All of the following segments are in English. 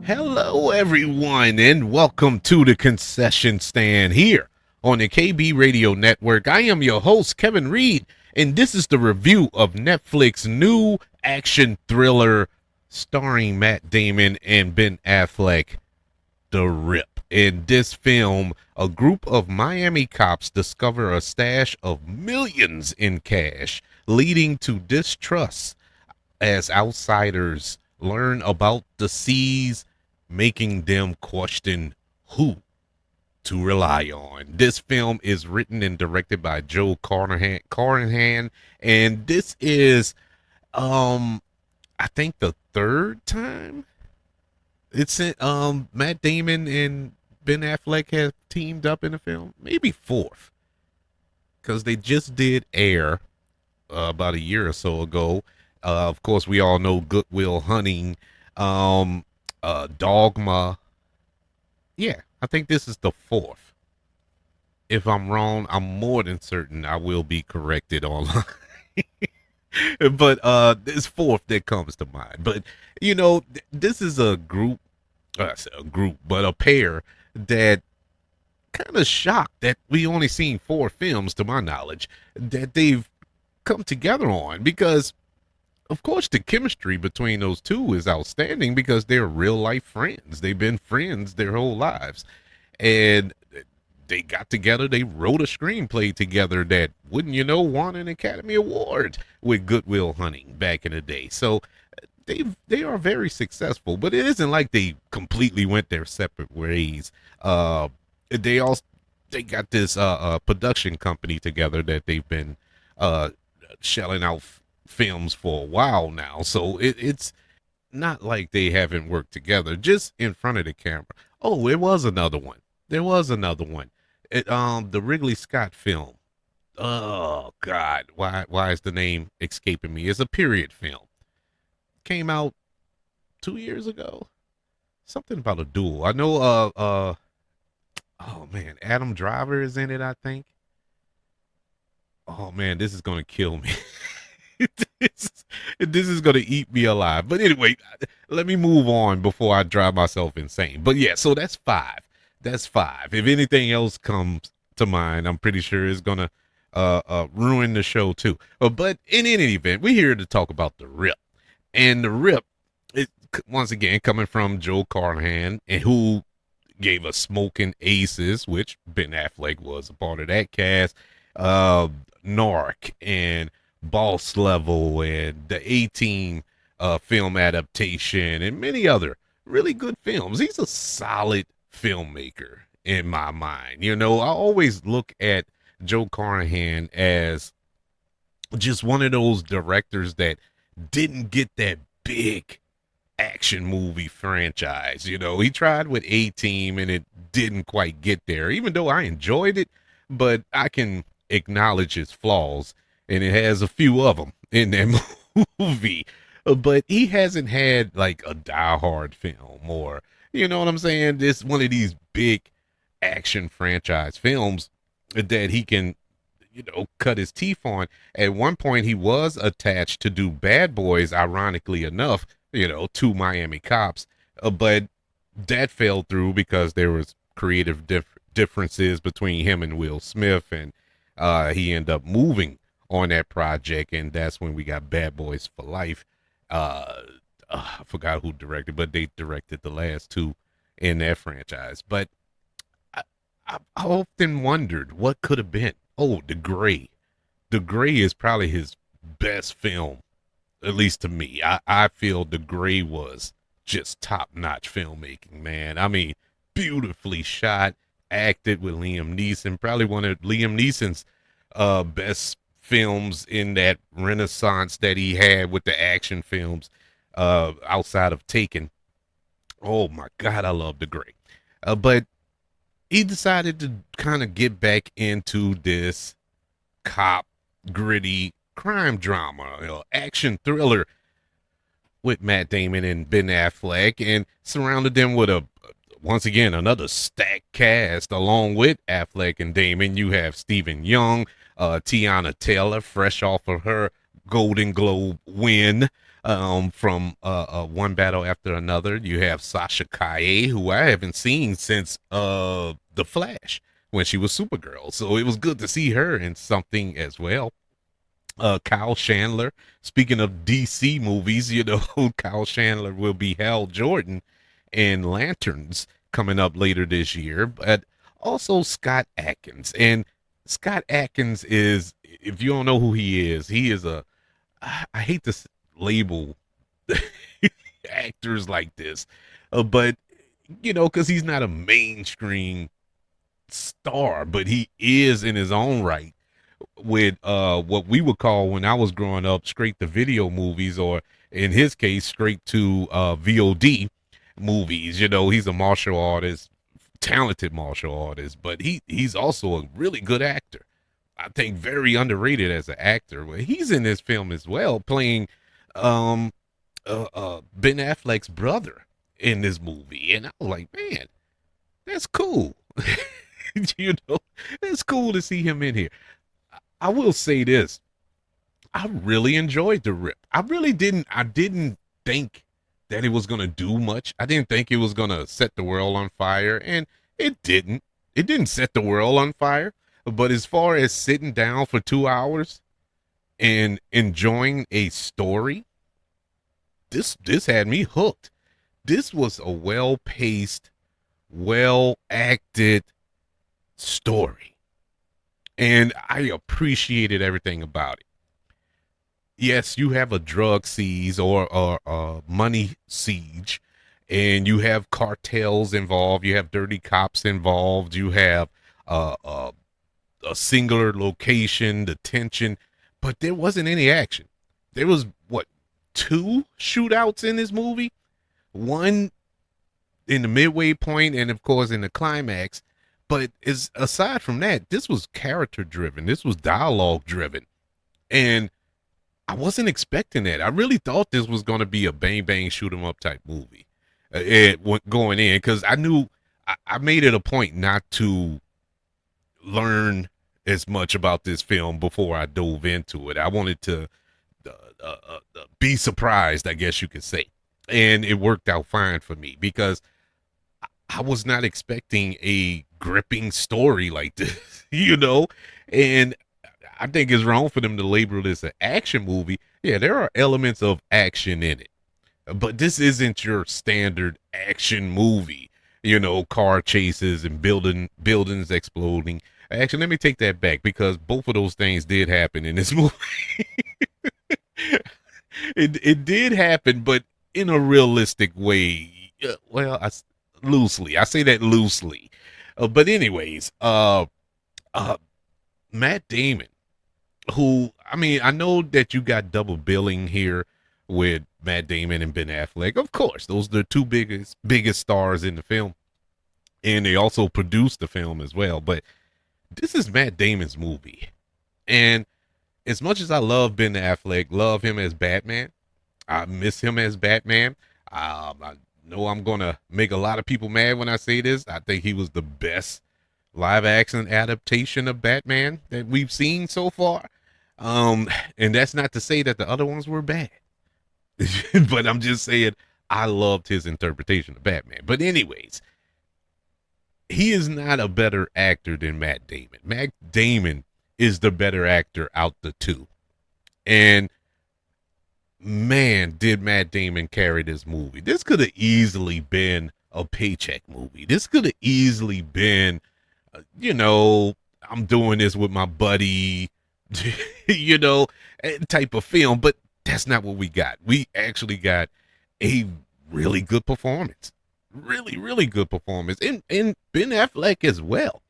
Hello, everyone, and welcome to the concession stand here on the KB Radio Network. I am your host, Kevin Reed, and this is the review of Netflix's new action thriller starring Matt Damon and Ben Affleck, The Rip. In this film, a group of Miami cops discover a stash of millions in cash, leading to distrust as outsiders learn about the seas, making them question who to rely on. This film is written and directed by Joe Carnahan, and this is, I think the third time Matt Damon and Ben Affleck have teamed up in a film, maybe fourth, because they just did Air about a year or so ago. Of course, we all know Goodwill Hunting, um, Dogma. Yeah, I think this is the fourth. If I'm wrong, I'm more than certain I will be corrected online. But this fourth that comes to mind. But this is a group, I say a group, but a pair that kind of shocked that we only seen four films, to my knowledge, that they've come together on, because of course the chemistry between those two is outstanding because they're real life friends. They've been friends their whole lives, and they got together. They wrote a screenplay together that, wouldn't you know, won an Academy Award with Goodwill Hunting back in the day. So they are very successful, but it isn't like they completely went their separate ways. They also they got this production company together that they've been uh shelling out films for a while now. So it's not like they haven't worked together just in front of the camera. Oh, it was another one. There was another one. The Ridley Scott film. Oh God, why is the name escaping me? It's a period film. Came out 2 years ago. Something about a duel. I know. Oh man, Adam Driver is in it, I think. Oh man, this is gonna kill me. this, this is gonna eat me alive. But anyway, let me move on before I drive myself insane. But yeah, so that's five. That's five. If anything else comes to mind, I'm pretty sure it's gonna ruin the show too. But in any event, we're here to talk about The Rip. And The Rip, it, once again, coming from Joe Carnahan, and who gave us Smoking Aces, which Ben Affleck was a part of that cast, uh, Narc, and Boss Level, and the A-Team film adaptation, and many other really good films. He's a solid filmmaker in my mind. You know, I always look at Joe Carnahan as just one of those directors that didn't get that big action movie franchise. You know, he tried with A-Team and it didn't quite get there, even though I enjoyed it, but I can acknowledge its flaws, and it has a few of them in that movie. But he hasn't had like a Die Hard film, or, you know what I'm saying? This one of these big action franchise films that he can, cut his teeth on. At one point, he was attached to do Bad Boys, ironically enough, two Miami cops, but that fell through because there was creative differences between him and Will Smith, and he ended up moving on that project, and that's when we got Bad Boys for Life. I forgot who directed, but they directed the last two in that franchise. But I, I often wondered what could have been. Oh, The Gray. The Gray is probably his best film, at least to me. I feel The Gray was just top notch filmmaking, man. I mean, beautifully shot, acted with Liam Neeson, probably one of Liam Neeson's best films in that renaissance that he had with the action films outside of Taken. Oh my God, I love The Gray. But he decided to kind of get back into this cop gritty crime drama, action thriller with Matt Damon and Ben Affleck, and surrounded them with a once again another stacked cast. Along with Affleck and Damon, you have Stephen Young, Tiana Taylor, fresh off of her Golden Globe win. from one battle after another. You have Sasha Kaye, who I haven't seen since The Flash when she was Supergirl. So it was good to see her in something as well. Kyle Chandler. Speaking of DC movies, Kyle Chandler will be Hal Jordan in Lanterns coming up later this year, but also Scott Adkins. And Scott Adkins is, if you don't know who he is I hate to label actors like this, but because he's not a mainstream star, but he is in his own right with what we would call when I was growing up straight to video movies, or in his case straight to VOD movies. He's a martial artist, talented martial artist, but he's also a really good actor. I think very underrated as an actor. He's in this film as well, playing um Ben Affleck's brother in this movie, and I was like, man, that's cool. you know, it's cool to see him in here. I will say this. I really enjoyed the rip. I didn't think that it was gonna do much. I didn't think it was gonna set the world on fire, and it didn't. It didn't set the world on fire. But as far as sitting down for 2 hours and enjoying a story, this had me hooked. This was a well paced, well acted story. And I appreciated everything about it. Yes, you have a drug siege or a money siege, and you have cartels involved. You have dirty cops involved. You have a singular location, the tension, but there wasn't any action. There was what, two shootouts in this movie? One in the midway point, and of course in the climax. But is aside from that, this was character driven. This was dialogue driven, and I wasn't expecting that. I really thought this was going to be a bang bang shoot 'em up type movie. It went going in because I knew I made it a point not to learn as much about this film before I dove into it. I wanted to be surprised, I guess you could say, and it worked out fine for me because I was not expecting a gripping story like this, and I think it's wrong for them to label this an action movie. Yeah, there are elements of action in it, but this isn't your standard action movie. Car chases and buildings exploding. Actually, let me take that back because both of those things did happen in this movie. it did happen, but in a realistic way. Well, loosely. I say that loosely. But anyways, uh, Matt Damon, who, I mean, I know that you got double billing here with Matt Damon and Ben Affleck. Of course, those are the two biggest stars in the film, and they also produced the film as well. But this is Matt Damon's movie, and as much as I love Ben Affleck, love him as Batman, I miss him as Batman. I know I'm gonna make a lot of people mad when I say this. I think he was the best live action adaptation of Batman that we've seen so far. And that's not to say that the other ones were bad, but I'm just saying I loved his interpretation of Batman. But anyways, he is not a better actor than Matt Damon. Matt Damon is the better actor out the two. And man, did Matt Damon carry this movie. This could have easily been a paycheck movie. This could have easily been, I'm doing this with my buddy, you know, type of film. But that's not what we got. We actually got a really good performance. Really, really good performance. And Ben Affleck as well.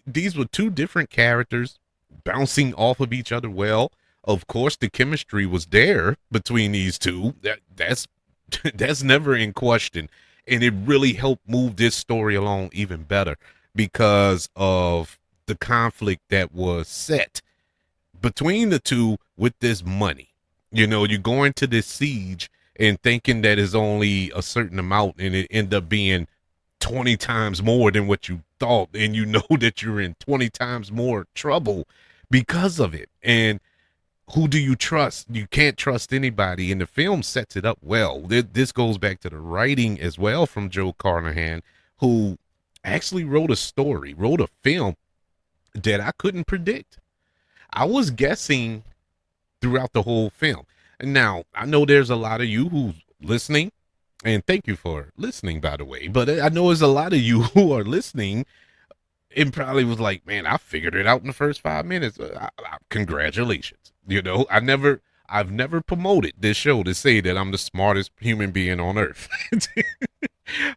These were two different characters bouncing off of each other well. Of course, the chemistry was there between these two. That's that's never in question, and it really helped move this story along even better because of the conflict that was set between the two with this money. You go into this siege and thinking that is only a certain amount, and it end up being 20 times more than what you thought, and you know that you're in 20 times more trouble because of it. And who do you trust? You can't trust anybody, and the film sets it up well. This goes back to the writing as well from Joe Carnahan, who actually wrote a film that I couldn't predict. I was guessing throughout the whole film. And now I know there's a lot of you who's listening, and thank you for listening, by the way. But I know there's a lot of you who are listening and probably was like, "Man, I figured it out in the first 5 minutes." Congratulations. I've never promoted this show to say that I'm the smartest human being on earth.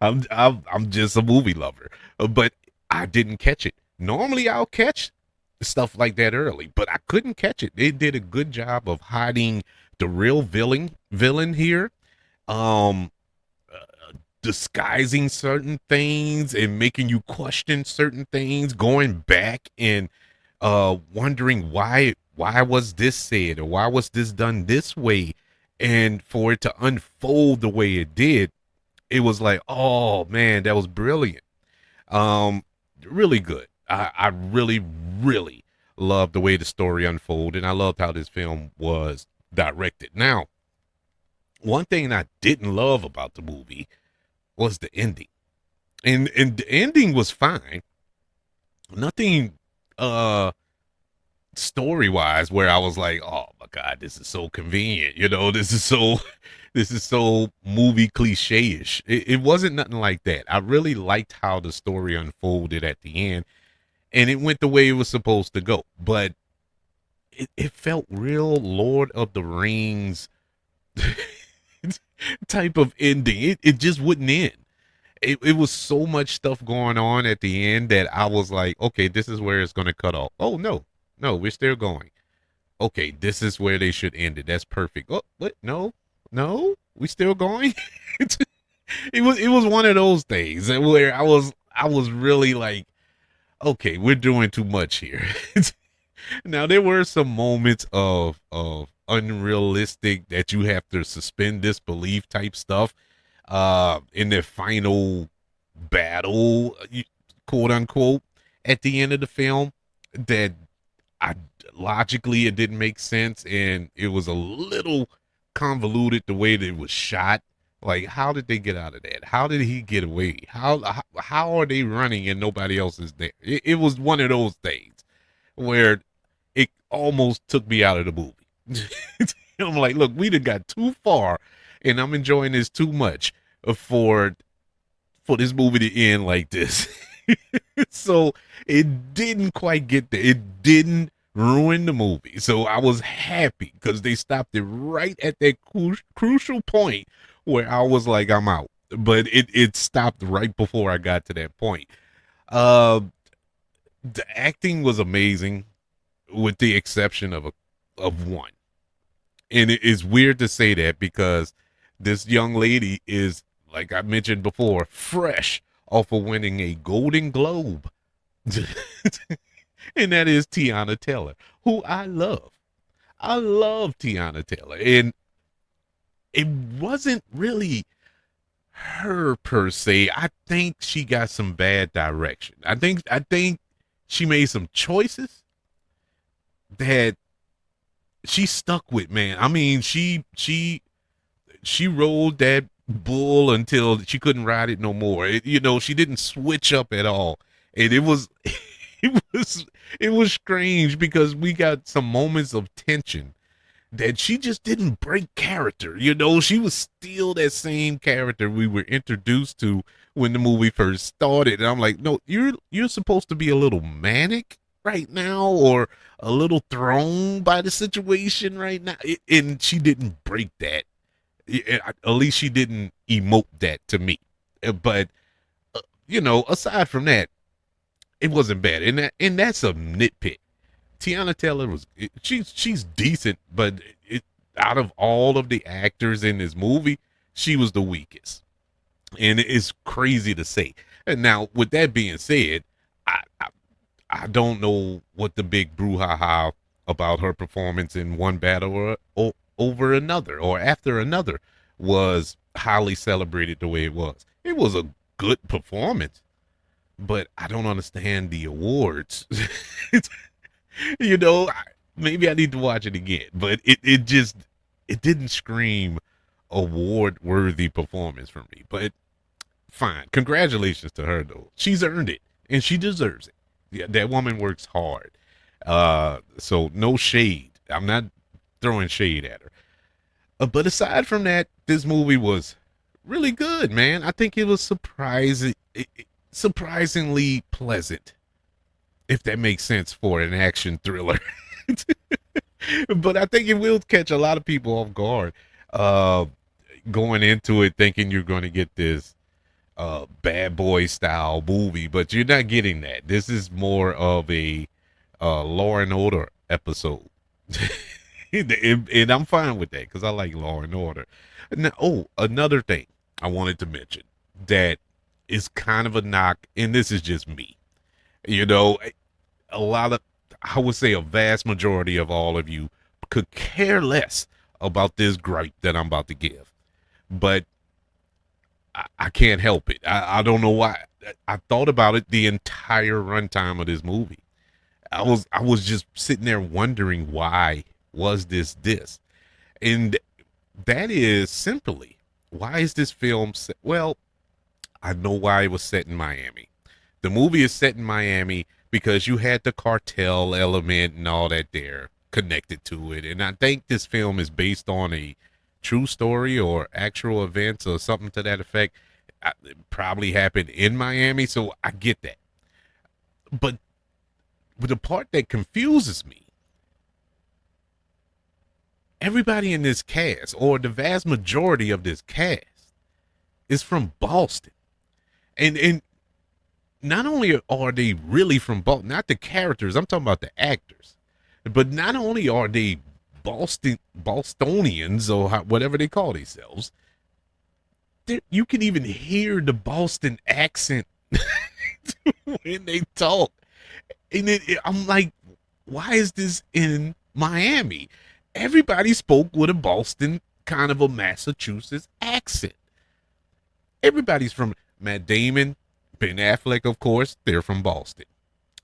I'm just a movie lover, but I didn't catch it. Normally, I'll catch stuff like that early, but I couldn't catch it. They did a good job of hiding the real villain here. Um, Disguising certain things and making you question certain things, going back and wondering why was this said or why was this done this way, and for it to unfold the way it did, it was like, oh man, that was brilliant. um Really good. I really, really loved the way the story unfolded, and I loved how this film was directed. Now, one thing I didn't love about the movie was the ending. And the ending was fine. Nothing uh story wise where I was like, oh my god, this is so convenient. This is so movie cliche-ish. It wasn't nothing like that. I really liked how the story unfolded at the end, and it went the way it was supposed to go. But it felt real Lord of the Rings type of ending. It just wouldn't end. It was so much stuff going on at the end that I was like, okay, this is where it's going to cut off. Oh, no, no, we're still going. Okay, this is where they should end it. That's perfect. Oh, what? No, no, we still going. It was one of those things where I was really like, okay, we're doing too much here. Now there were some moments of unrealistic that you have to suspend disbelief type stuff in their final battle, quote unquote, at the end of the film, that I logically it didn't make sense, and it was a little convoluted the way that it was shot. Like, how did they get out of that? How did he get away? How are they running and nobody else is there? It was one of those things where it almost took me out of the movie. I'm like, look, we done got too far, and I'm enjoying this too much for this movie to end like this. So it didn't quite get there. It didn't ruin the movie. So I was happy because they stopped it right at that crucial point where I was like, I'm out. But it stopped right before I got to that point. Uh, the acting was amazing, with the exception of one. And it is weird to say that because this young lady is, like I mentioned before, fresh off of winning a Golden Globe. And that is Tiana Taylor, who I love. I love Tiana Taylor. And it wasn't really her per se. I think she got some bad direction. I think she made some choices that she stuck with, man. I mean, she rolled that bull until she couldn't ride it no more. She didn't switch up at all. And it was it was it was strange because we got some moments of tension that she just didn't break character. She was still that same character we were introduced to when the movie first started. And I'm like, no, you're supposed to be a little manic right now, or a little thrown by the situation right now. And she didn't break that. At least she didn't emote that to me. But aside from that, it wasn't bad. And that's a nitpick. Tiana Taylor she's decent, but out of all of the actors in this movie, she was the weakest, and it's crazy to say. And now, with that being said, I don't know what the big brouhaha about her performance in one battle or over another or after another was highly celebrated the way it was. It was a good performance, but I don't understand the awards. you know, Maybe I need to watch it again. But it just it didn't scream award worthy performance from me. But fine. Congratulations to her though. She's earned it and she deserves it. Yeah, that woman works hard. So no shade. I'm not throwing shade at her. But aside from that, this movie was really good, man. I think it was surprisingly pleasant, if that makes sense for an action thriller. But I think it will catch a lot of people off guard, uh, going into it thinking you're going to get this bad boy style movie, but you're not getting that. This is more of a Law and Order episode. And I'm fine with that because I like Law and Order. Now, oh, another thing I wanted to mention that is kind of a knock, and this is just me. You know, a lot of, I would say, a vast majority of all of you could care less about this gripe that I'm about to give, but I can't help it. I don't know why. I thought about it the entire runtime of this movie. I was just sitting there wondering why was this, and that is simply why is this film set? Well, I know why it was set in Miami. The movie is set in Miami because you had the cartel element and all that there connected to it, and I think this film is based on a true story or actual events or something to that effect. It probably happened in Miami, so I get that. But the part that confuses me, everybody in this cast, or the vast majority of this cast, is from Boston. And not only are they really from Boston, not the characters, I'm talking about the actors, but not only are they Bostonians or whatever they call themselves, you can even hear the Boston accent when they talk. And I'm like, why is this in Miami? Everybody spoke with a Boston kind of a Massachusetts accent. Everybody's from Matt Damon, Ben Affleck, of course, they're from Boston.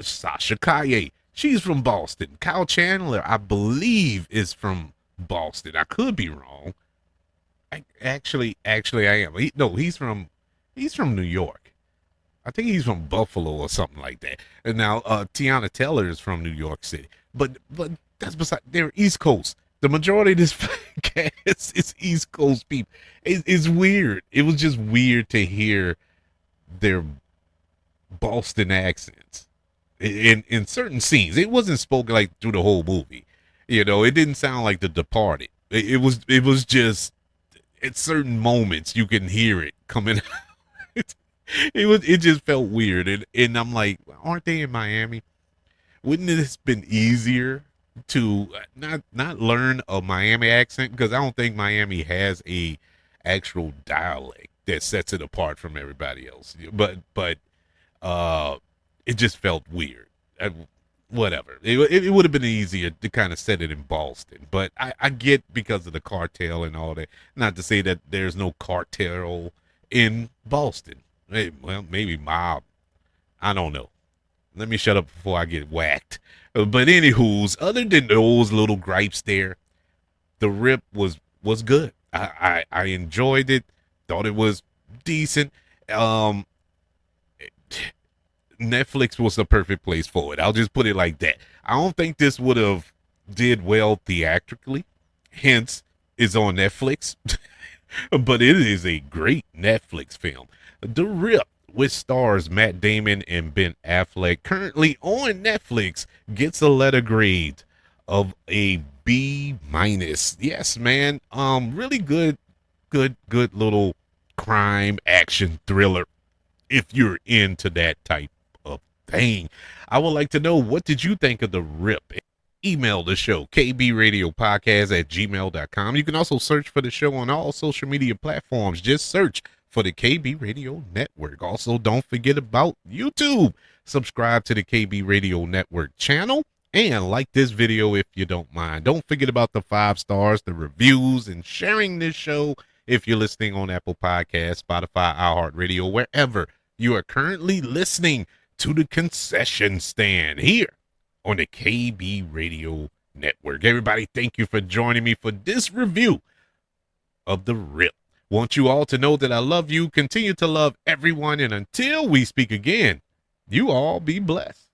Sasha Kaye, she's from Boston. Kyle Chandler, I believe, is from Boston. I could be wrong. Actually, I am. He's from New York. I think he's from Buffalo or something like that. And now Tiana Taylor is from New York City. But that's beside. They're East Coast. The majority of this cast is East Coast people. It's weird. It was just weird to hear their Boston accents in certain scenes. It wasn't spoken like through the whole movie. You know, it didn't sound like The Departed. It was just at certain moments you can hear it coming out. It just felt weird, and I'm like, aren't they in Miami? Wouldn't it have been easier to not learn a Miami accent, because I don't think Miami has a actual dialect that sets it apart from everybody else. But it just felt weird. Whatever. It would have been easier to kind of set it in Boston, but I get because of the cartel and all that. Not to say that there's no cartel in Boston. Well, maybe mob. I don't know. Let me shut up before I get whacked. But anywho's, other than those little gripes there, the rip was good. I enjoyed it. Thought it was decent. Netflix was the perfect place for it. I'll just put it like that. I don't think this would have did well theatrically. Hence, it's on Netflix. But it is a great Netflix film. The Rip, which stars Matt Damon and Ben Affleck, currently on Netflix, gets a letter grade of a B minus. Yes, man. Really good little crime action thriller. If you're into that type of thing, I would like to know, what did you think of The Rip? Email the show, kbradiopodcast@gmail.com. You can also search for the show on all social media platforms. Just search for the KB Radio Network. Also, don't forget about YouTube. Subscribe to the KB Radio Network channel and like this video if you don't mind. Don't forget about the 5 stars, the reviews, and sharing this show if you're listening on Apple Podcasts, Spotify, iHeartRadio, wherever you are currently listening to the concession stand here on the KB Radio Network. Everybody, thank you for joining me for this review of The Rip. Want you all to know that I love you, continue to love everyone, and until we speak again, you all be blessed.